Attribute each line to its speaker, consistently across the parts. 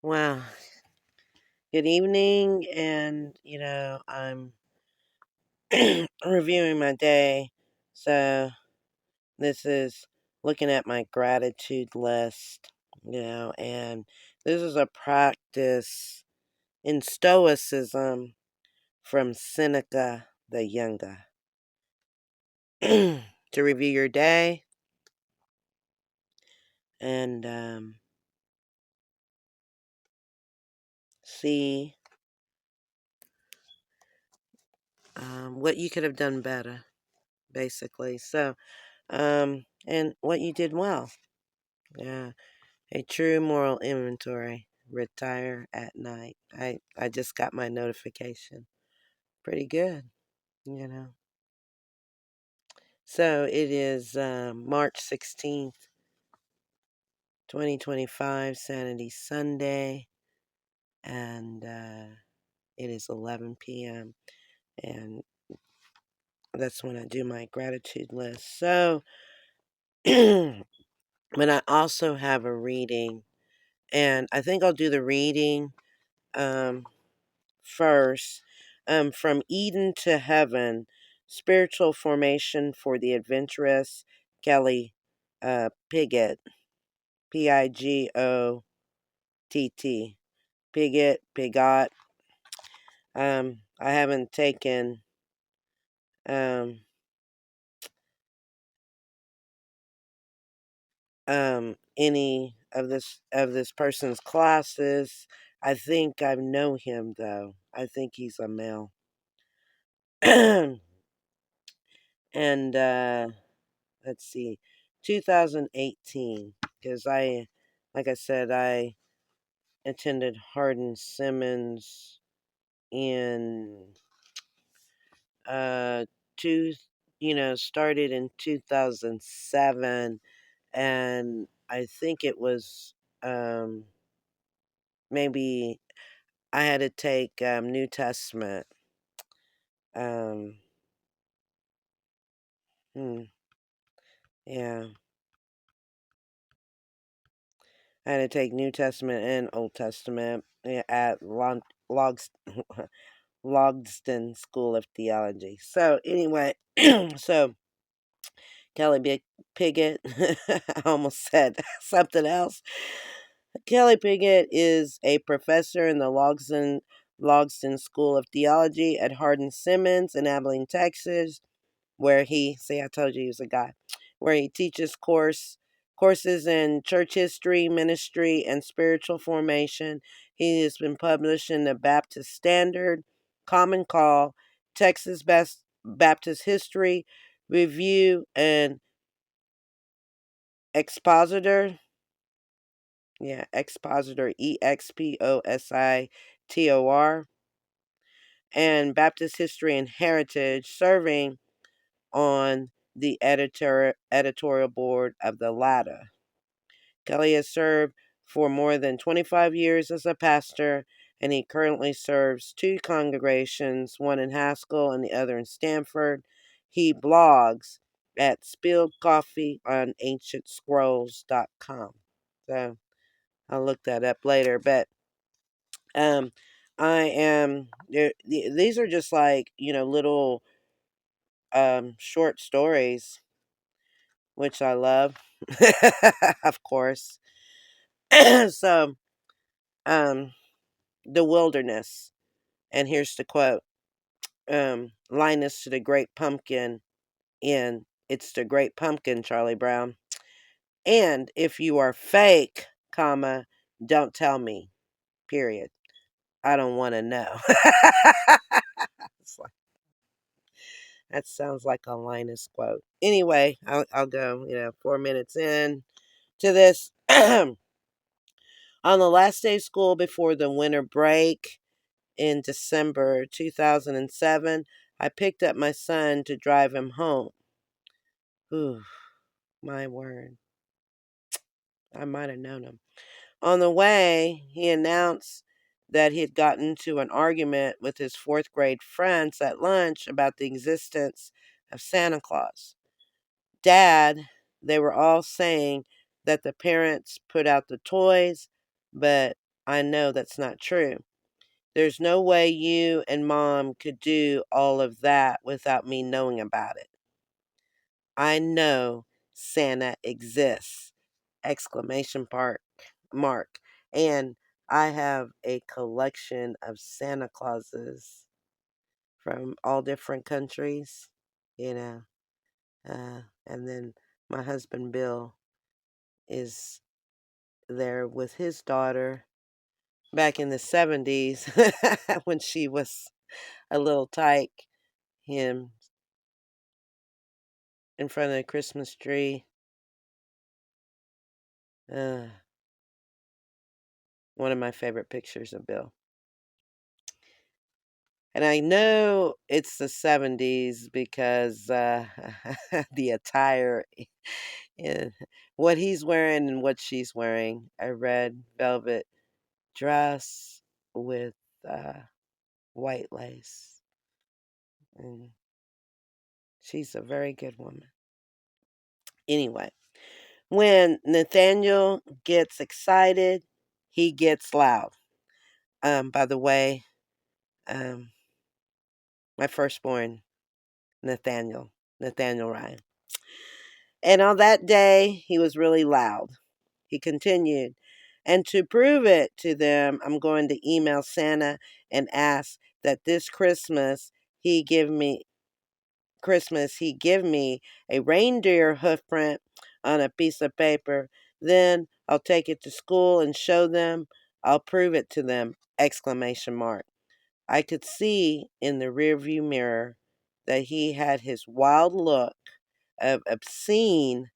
Speaker 1: Well, good evening, and I'm reviewing my day. So this is looking at my gratitude list, and this is a practice in Stoicism from Seneca the Younger. To review your day and see what you could have done better, basically. And what you did well. Yeah. A true moral inventory. Retire at night. I just got my notification. Pretty good, you know. So it is March 16th, 2025, Sanity Sunday, and it is 11 p.m. And that's when I do my gratitude list. So, but I also have a reading, and I think I'll do the reading um, first. From Eden to Heaven, Spiritual Formation for the Adventurous, Kelly Piggott, Pigott, Piggott. I haven't taken um, any of this person's classes. I think I know him though. I think he's a male. And let's see, 2018, because like I said, I attended Hardin Simmons in uh two, started in 2007, and I think it was maybe I had to take New Testament. Um, hmm, yeah, I had to take New Testament and Old Testament at Logs Logston School of Theology. So anyway, so Kelly Piggott, I almost said something else. Kelly Piggott is a professor in the Logston School of Theology at Hardin Simmons in Abilene, Texas, where I told you he was a guy, where he teaches courses in church history, ministry, and spiritual formation. He has been published in the Baptist Standard, Common Call, Texas Baptist History Review, and Expositor. Yeah, Expositor, Expositor, and Baptist History and Heritage, serving on the editorial board of the latter. Kelly has served for more than 25 years as a pastor, and he currently serves two congregations, one in Haskell and the other in Stanford. He blogs at Spilled Coffee on AncientScrolls.com. So I'll look that up later. But um, these are just like, little short stories, which I love, of course. So, um, the wilderness. And here's the quote. Linus to the Great Pumpkin in It's the Great Pumpkin, Charlie Brown. And if you are fake, comma, don't tell me, period. I don't want to know. It's like, that sounds like a Linus quote. Anyway, I'll go, 4 minutes in to this. On the last day of school before the winter break in December 2007, I picked up my son to drive him home. Ooh, my word. I might have known him. On the way, he announced that he had gotten into an argument with his fourth grade friends at lunch about the existence of Santa Claus. Dad, they were all saying that the parents put out the toys, but I know that's not true. There's no way you and mom could do all of that without me knowing about it. I know Santa exists! Exclamation mark. And I have a collection of Santa Clauses from all different countries, you know. And then my husband Bill is there with his daughter back in the 70s when she was a little tyke. Him in front of the Christmas tree. Uh, One of my favorite pictures of Bill. And I know it's the 70s because the attire, eh, what he's wearing and what she's wearing, a red velvet dress with uh, white lace. And she's a very good woman. Anyway, when Nathaniel gets excited, he gets loud. By the way, um, my firstborn, Nathaniel Ryan. And on that day, he was really loud. He continued, and to prove it to them, I'm going to email Santa and ask that this he give me a reindeer hoof print on a piece of paper. Then I'll take it to school and show them. I'll prove it to them! Exclamation mark. I could see in the rearview mirror that he had his wild look of obscene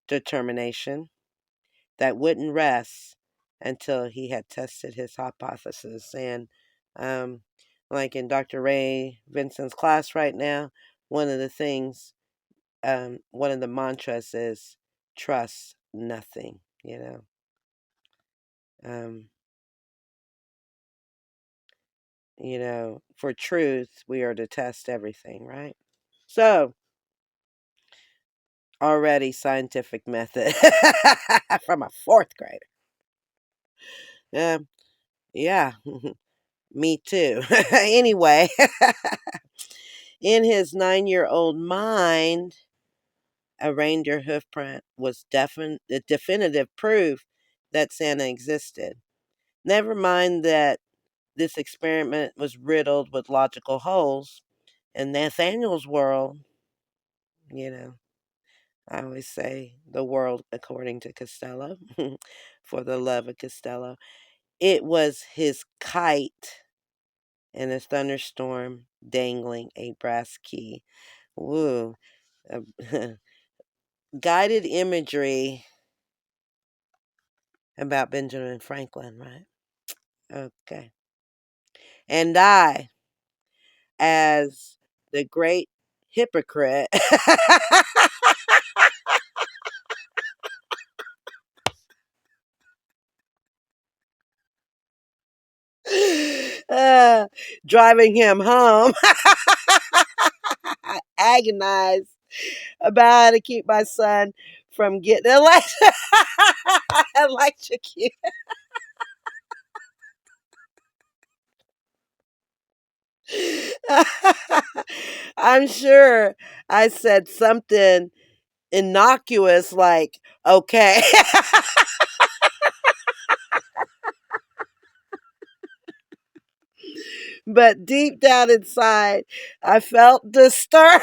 Speaker 1: determination that wouldn't rest until he had tested his hypothesis. And um, like in Dr. Ray Vincent's class right now, one of the things, one of the mantras is trust nothing, you know. Um, for truth, we are to test everything, right? So, already scientific method from a fourth grader. Yeah, me too. Anyway, in his 9-year-old mind, a reindeer hoof print was definitive proof that Santa existed. Never mind that this experiment was riddled with logical holes. In Nathaniel's world, you know, I always say the world according to Costello, for the love of Costello. It was his kite in a thunderstorm dangling a brass key. Woo. Uh, Guided imagery about Benjamin Franklin, right? Okay. And I, as the great hypocrite, uh, driving him home, I agonized about how to keep my son from getting electrocuted. I'm sure I said something innocuous like, okay. But deep down inside, I felt disturbed.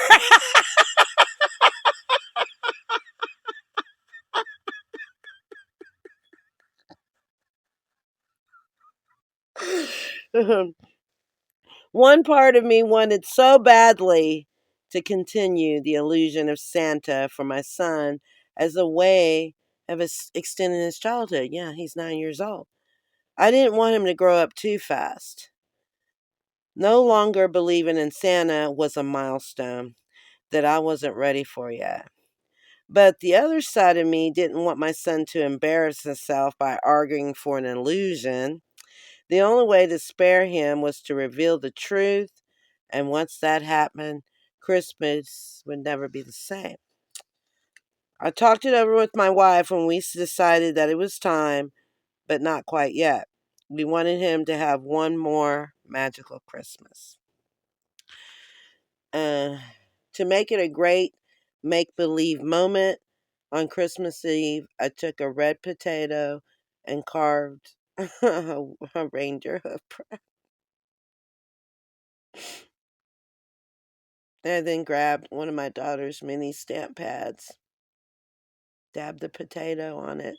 Speaker 1: One part of me wanted so badly to continue the illusion of Santa for my son as a way of extending his childhood. Yeah, he's 9 years old. I didn't want him to grow up too fast. No longer believing in Santa was a milestone that I wasn't ready for yet. But the other side of me didn't want my son to embarrass himself by arguing for an illusion. The only way to spare him was to reveal the truth, and once that happened, Christmas would never be the same. I talked it over with my wife and we decided that it was time, but not quite yet. We wanted him to have one more magical Christmas. Uh, to make it a great make believe moment, on Christmas Eve, I took a red potato and carved a reindeer hoof print. I then grabbed one of my daughter's mini stamp pads, dabbed the potato on it,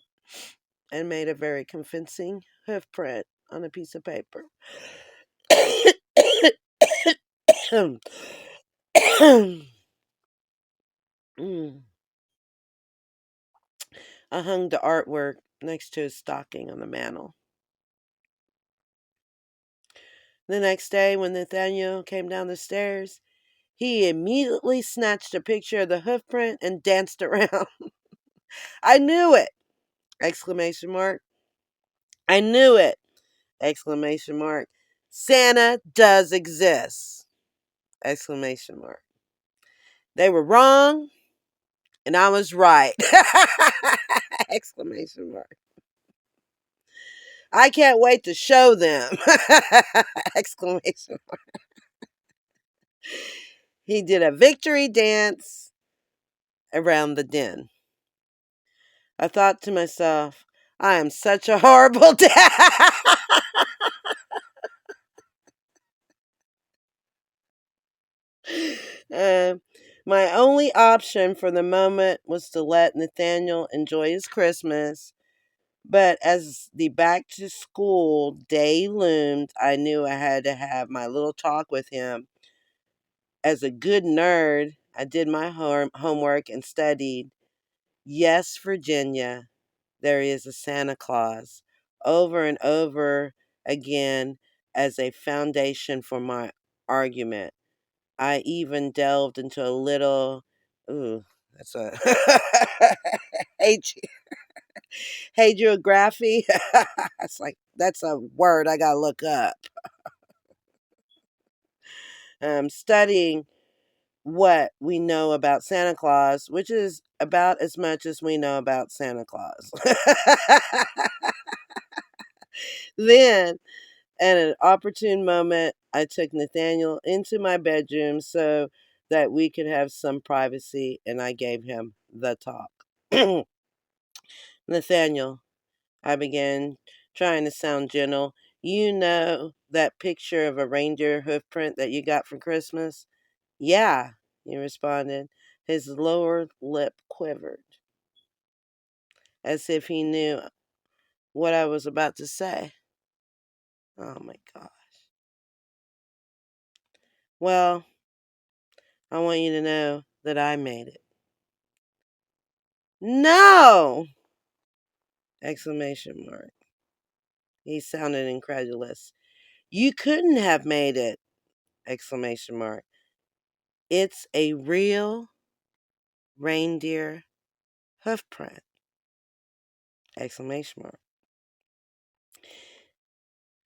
Speaker 1: and made a very convincing hoof print on a piece of paper. I hung the artwork next to his stocking on the mantel. The next day, when Nathaniel came down the stairs, he immediately snatched a picture of the hoof print and danced around. I knew it! Exclamation mark. I knew it! Exclamation mark. Santa does exist! Exclamation mark. They were wrong, and I was right! Exclamation mark. I can't wait to show them! Exclamation mark. He did a victory dance around the den. I thought to myself, I am such a horrible dad. uh, my only option for the moment was to let Nathaniel enjoy his Christmas. But as the back to school day loomed, I knew I had to have my little talk with him. As a good nerd, I did my homework and studied. Yes, Virginia, there is a Santa Claus, over and over again as a foundation for my argument. I even delved into a little, ooh, that's a hagiography. It's like, that's a word I gotta look up. Studying what we know about Santa Claus, which is about as much as we know about Santa Claus. Then, at an opportune moment, I took Nathaniel into my bedroom so that we could have some privacy, and I gave him the talk. Nathaniel, I began, trying to sound gentle. You know that picture of a reindeer hoof print that you got for Christmas? Yeah, he responded. His lower lip quivered, as if he knew what I was about to say. Oh my God. Well, I want you to know that I made it. No! Exclamation mark. He sounded incredulous. You couldn't have made it! Exclamation mark. It's a real reindeer hoof print! Exclamation mark.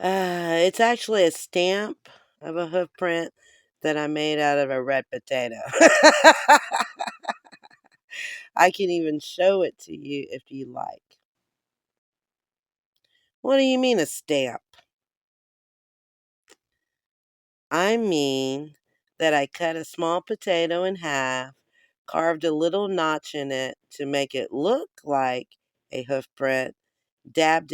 Speaker 1: It's actually a stamp of a hoof print that I made out of a red potato. I can even show it to you if you like. What do you mean a stamp? I mean that I cut a small potato in half, carved a little notch in it to make it look like a hoof print, dabbed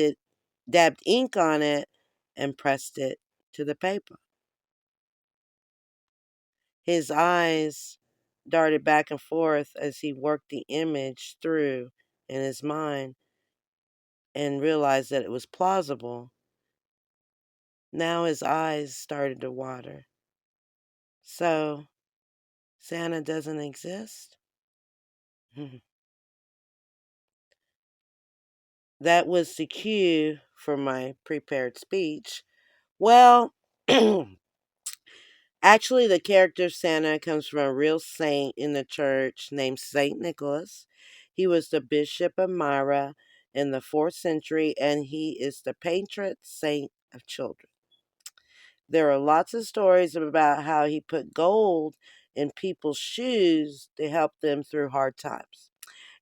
Speaker 1: ink on it, and pressed it to the paper. His eyes darted back and forth as he worked the image through in his mind and realized that it was plausible. Now his eyes started to water. So, Santa doesn't exist? That was the cue for my prepared speech. Well, actually, the character of Santa comes from a real saint in the church named Saint Nicholas. He was the bishop of Myra in the 4th century, and he is the patron saint of children. There are lots of stories about how he put gold in people's shoes to help them through hard times.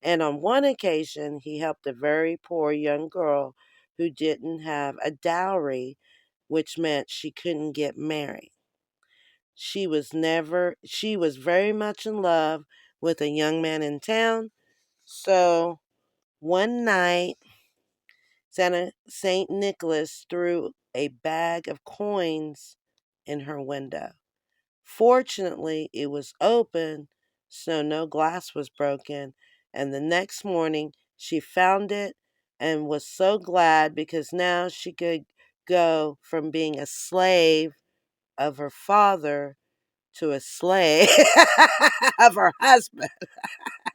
Speaker 1: And on one occasion, he helped a very poor young girl who didn't have a dowry, which meant she couldn't get married. She was very much in love with a young man in town. So one night, St. Nicholas threw a bag of coins in her window. Fortunately, it was open, so no glass was broken, and the next morning she found it and was so glad because now she could go from being a slave of her father to a slave of her husband!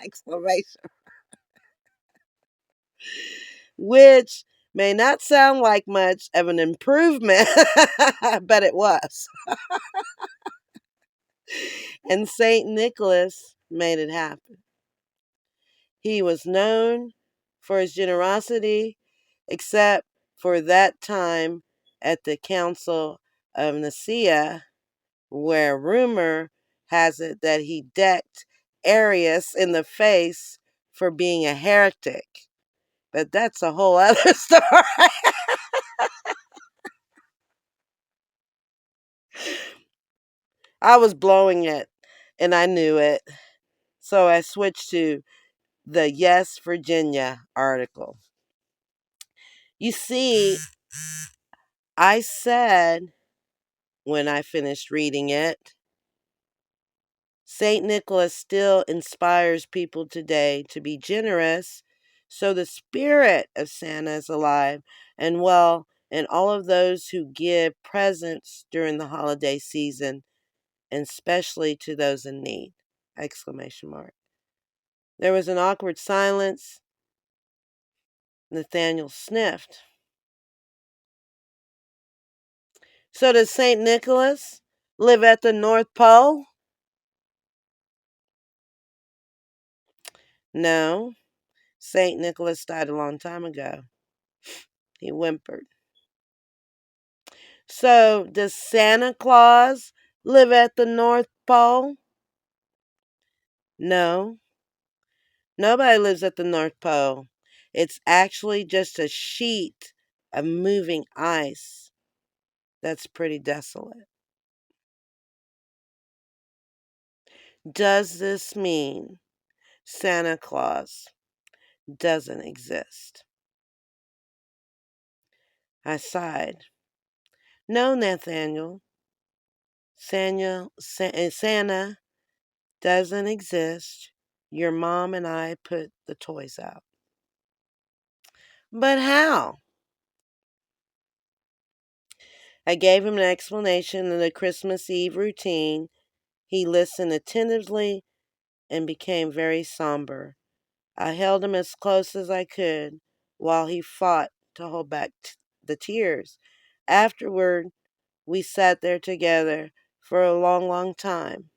Speaker 1: Exclamation. Which may not sound like much of an improvement, but it was. And St. Nicholas made it happen. He was known for his generosity, except for that time at the Council of Nicaea, where rumor has it that he decked Arius in the face for being a heretic. But that's a whole other story. I was blowing it and I knew it. So I switched to the Yes Virginia article. You see, I said when I finished reading it, St. Nicholas still inspires people today to be generous. So the spirit of Santa is alive and well in all of those who give presents during the holiday season, and especially to those in need. Exclamation mark. There was an awkward silence. Nathaniel sniffed. So does St. Nicholas live at the North Pole? No. St. Nicholas died a long time ago. He whimpered. So does Santa Claus live at the North Pole? No. Nobody lives at the North Pole. It's actually just a sheet of moving ice that's pretty desolate. Does this mean Santa Claus doesn't exist? I sighed. No, Nathaniel. Santa doesn't exist. Your mom and I put the toys out. But how? I gave him an explanation of the Christmas Eve routine. He listened attentively and became very somber. I held him as close as I could while he fought to hold back the tears. Afterward, we sat there together for a long, long time.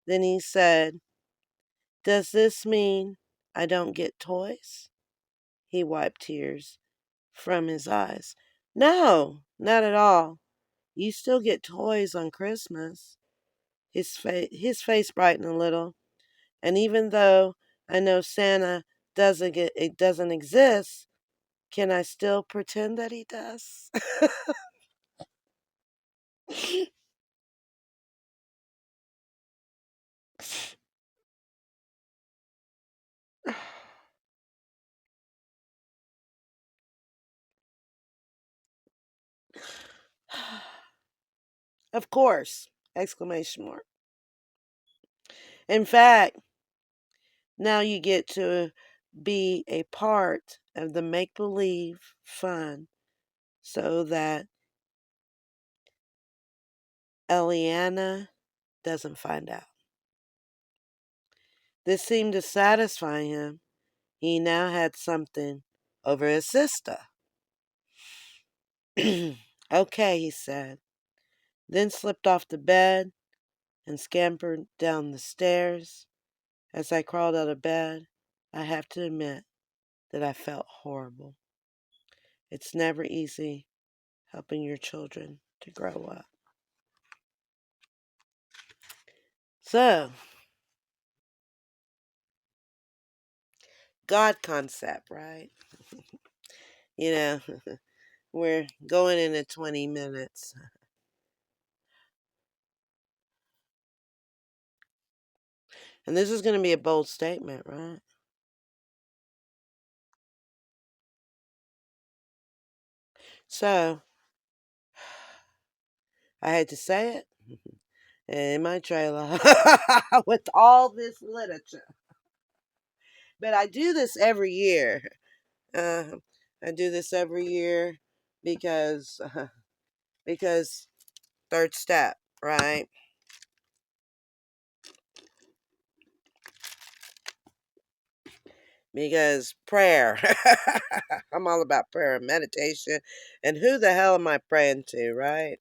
Speaker 1: Then he said, "Does this mean I don't get toys?" He wiped tears from his eyes. "No, not at all. You still get toys on Christmas." His face brightened a little. "And even though I know Santa doesn't exist, can I still pretend that he does?" Of course! Exclamation mark. In fact, now you get to be a part of the make believe fun so that Eliana doesn't find out. This seemed to satisfy him. He now had something over his sister. Okay, he said, then slipped off the bed and scampered down the stairs. As I crawled out of bed, I have to admit that I felt horrible. It's never easy helping your children to grow up. So, God concept, right? You know, we're going into 20 minutes. And this is going to be a bold statement, right? So, I had to say it in my trailer with all this literature. But I do this every year. Uh, I do this every year because because third step, right? Because prayer. I'm all about prayer and meditation. And who the hell am I praying to, right?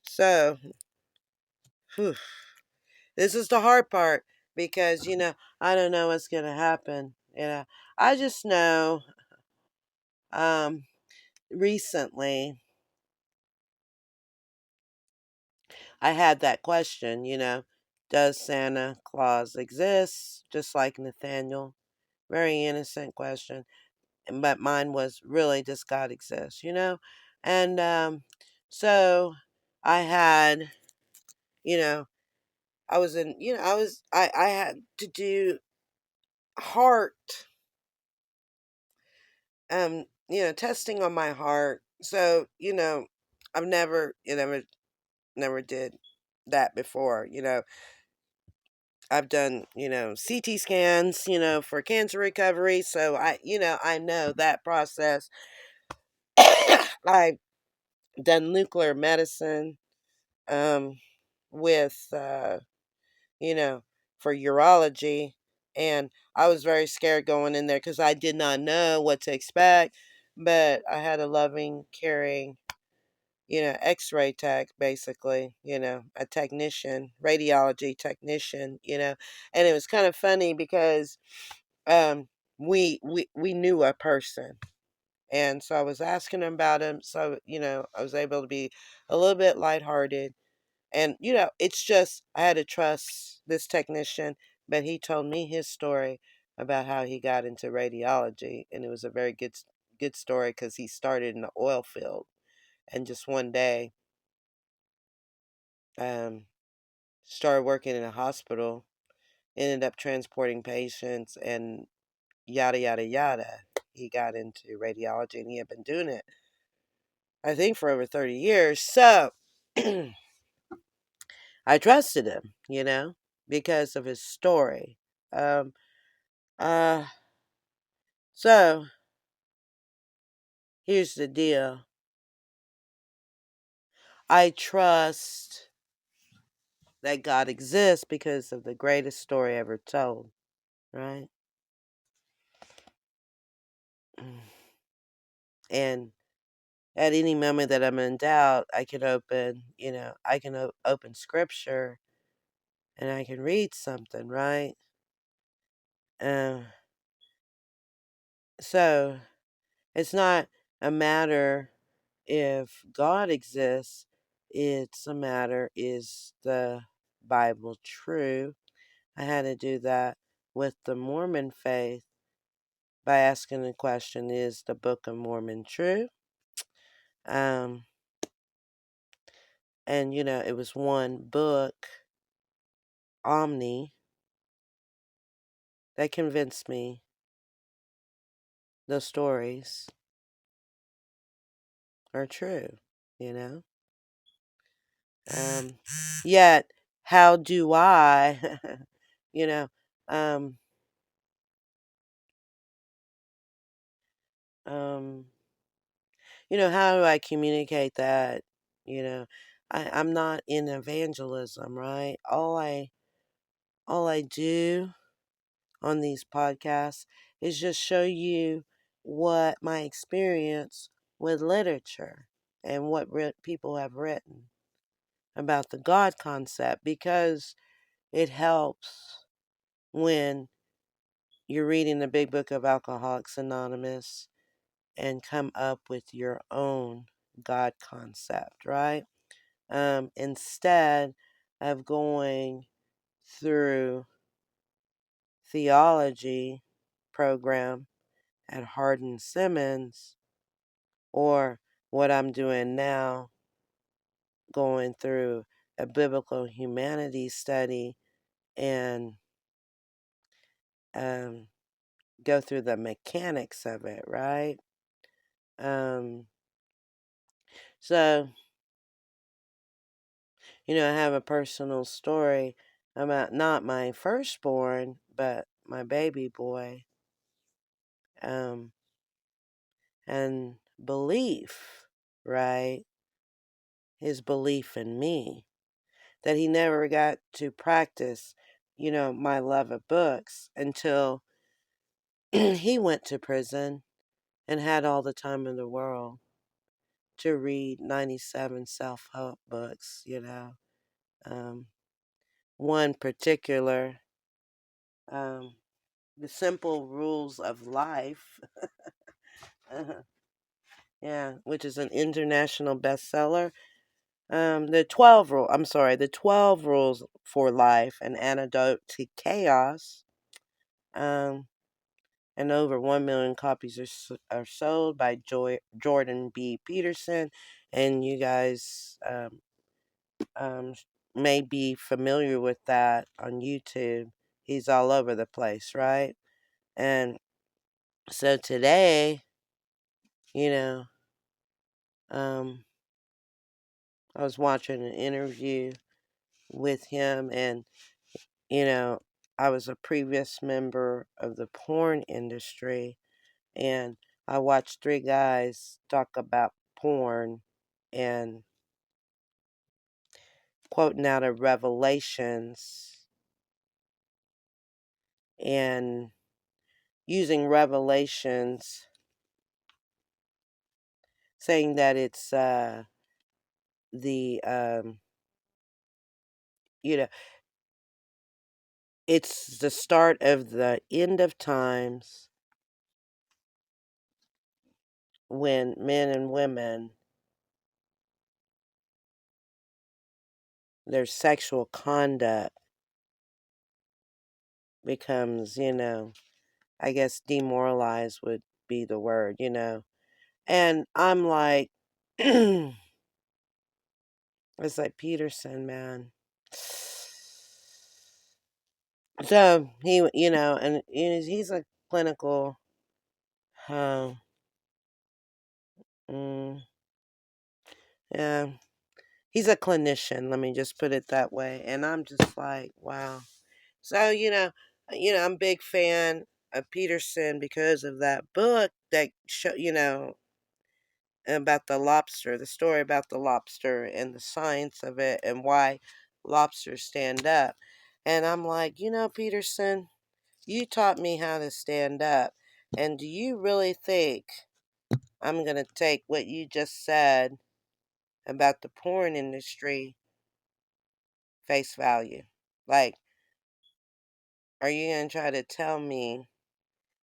Speaker 1: So, whew, this is the hard part because, I don't know what's going to happen. I just know um, recently I had that question, does Santa Claus exist? Just like Nathaniel. Very innocent question. But mine was really, does God exist, And so I had, you know, I was in, I had to do heart, testing on my heart. So, I've never did that before, I've done, CT scans, for cancer recovery. So I know that process. I've done nuclear medicine, um, with, you know, for urology. And I was very scared going in there because I did not know what to expect. But I had a loving, caring, x-ray tech, basically, a technician, radiology technician, and it was kind of funny because um we knew a person, and so I was asking him about him, so I was able to be a little bit lighthearted. And it's just I had to trust this technician, but he told me his story about how he got into radiology, and it was a very good story because he started in the oil field, and just one day um, started working in a hospital, ended up transporting patients, and yada, yada, yada. He got into radiology, and he had been doing it, I think, for over 30 years. So I trusted him, because of his story. Um, uh, so here's the deal. I trust that God exists because of the greatest story ever told, right? And at any moment that I'm in doubt, I can open, open scripture and I can read something, right? Uh, so it's not a matter if God exists, it's a matter, is the Bible true? I had to do that with the Mormon faith by asking the question, is the Book of Mormon true? Um, and it was one book, Omni, that convinced me the stories are true, you know? Um, Yet, how do I, you know, um, um, how do I communicate that? You know, I'm not in evangelism, right? All I do on these podcasts is just show you what my experience with literature and what people have written about the God concept, because it helps when you're reading the big book of Alcoholics Anonymous and come up with your own God concept, right? Instead of going through theology program at Hardin Simmons, or what I'm doing now, going through a biblical humanities study and um, go through the mechanics of it, right? Um, so, I have a personal story about not my firstborn, but my baby boy, um, and belief, right? His belief in me, that he never got to practice, my love of books until he went to prison and had all the time in the world to read 97 self help books. Um, one particular, um, The Simple Rules of Life, yeah, which is an international bestseller. The 12 Rules for Life, An Antidote to Chaos. Um, and over 1 million copies are sold by Jordan B. Peterson. And you guys um, may be familiar with that on YouTube. He's all over the place, right? And so today, you know, um, I was watching an interview with him, and, you know, I was a previous member of the porn industry, and I watched three guys talk about porn and quoting out of Revelations and using Revelations, saying that it's the you know it's the start of the end of times, when men and women, their sexual conduct becomes, I guess demoralized would be the word. And I'm like, it's like Peterson, man. So and he's a clinical, um, mm, yeah, he's a clinician. Let me just put it that way. And I'm just like, wow. So I'm a big fan of Peterson because of that book that about the lobster, the story about the lobster and the science of it and why lobsters stand up. And I'm like, Peterson, you taught me how to stand up. And do you really think I'm going to take what you just said about the porn industry face value? Like, are you going to try to tell me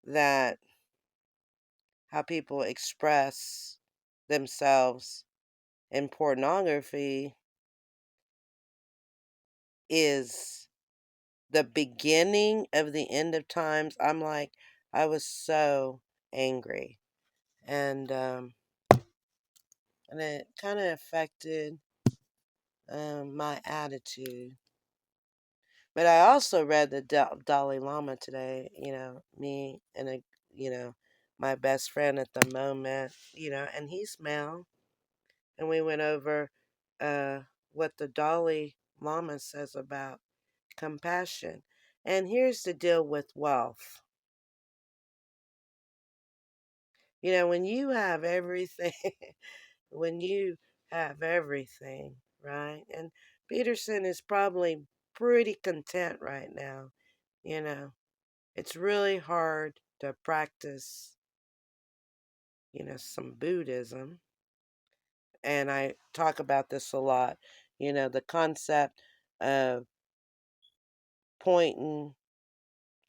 Speaker 1: that how people express themselves in pornography is the beginning of the end of times? I'm like, I was so angry. And it kind of affected my attitude. But I also read the Dalai Lama today, me and you know, my best friend at the moment, and he's male. And we went over what the Dalai Lama says about compassion. And here's the deal with wealth. When you have everything, when you have everything, right? And Peterson is probably pretty content right now. You know, it's really hard to practice, some Buddhism. And I talk about this a lot. The concept of pointing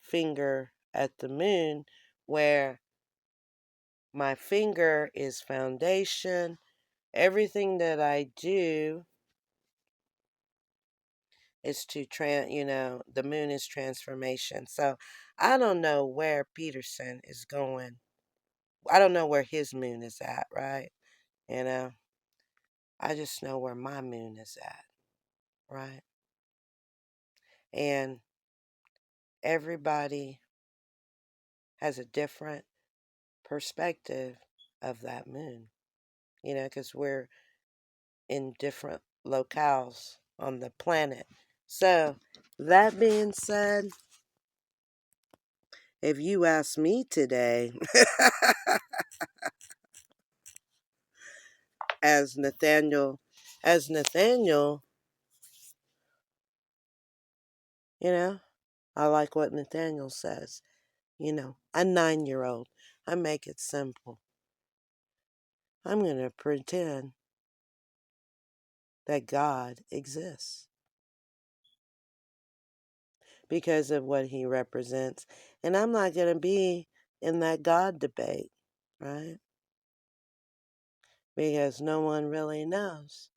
Speaker 1: finger at the moon, where my finger is foundation. Everything that I do is to the moon is transformation. So I don't know where Peterson is going. I don't know where his moon is at, right? You know, I just know where my moon is at, right? And everybody has a different perspective of that moon, because we're in different locales on the planet. So, that being said, if you ask me today, as Nathaniel, as Nathaniel, you know, I like what Nathaniel says. A 9-year old. I make it simple. I'm going to pretend that God exists because of what he represents. And I'm not going to be in that God debate, right? Because no one really knows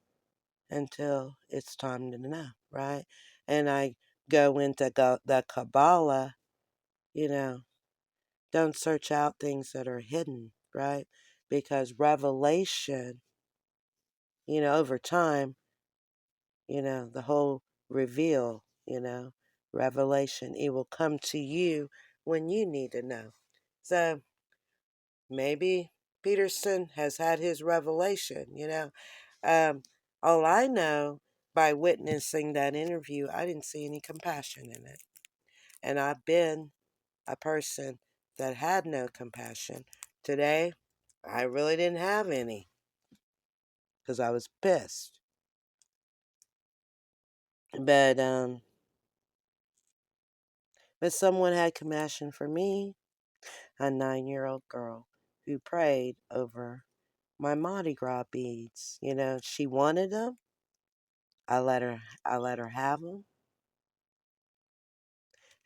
Speaker 1: until it's time to know, right? And I go into the Kabbalah, you know, don't search out things that are hidden, right? Because revelation, over time, the whole reveal, revelation, it will come to you when you need to know. So maybe Peterson has had his revelation, Um, all I know by witnessing that interview, I didn't see any compassion in it. And I've been a person that had no compassion. Today, I really didn't have any because I was pissed. But someone had compassion for me, a 9-year-old girl who prayed over my Mardi Gras beads. She wanted them. I let her have them,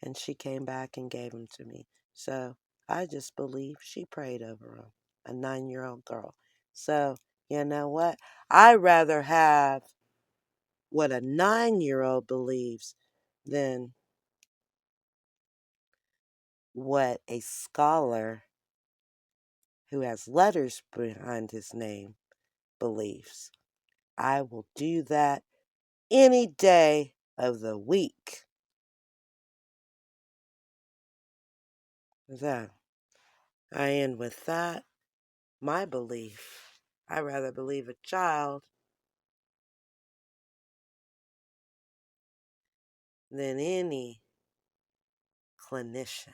Speaker 1: and she came back and gave them to me. So I just believe she prayed over them, a 9-year-old girl. So you know what? I'd rather have what a 9-year-old believes than what a scholar who has letters behind his name believes. I will do that any day of the week. So I end with that. My belief. I rather believe a child than any clinician.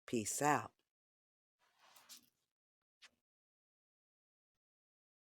Speaker 1: Peace out.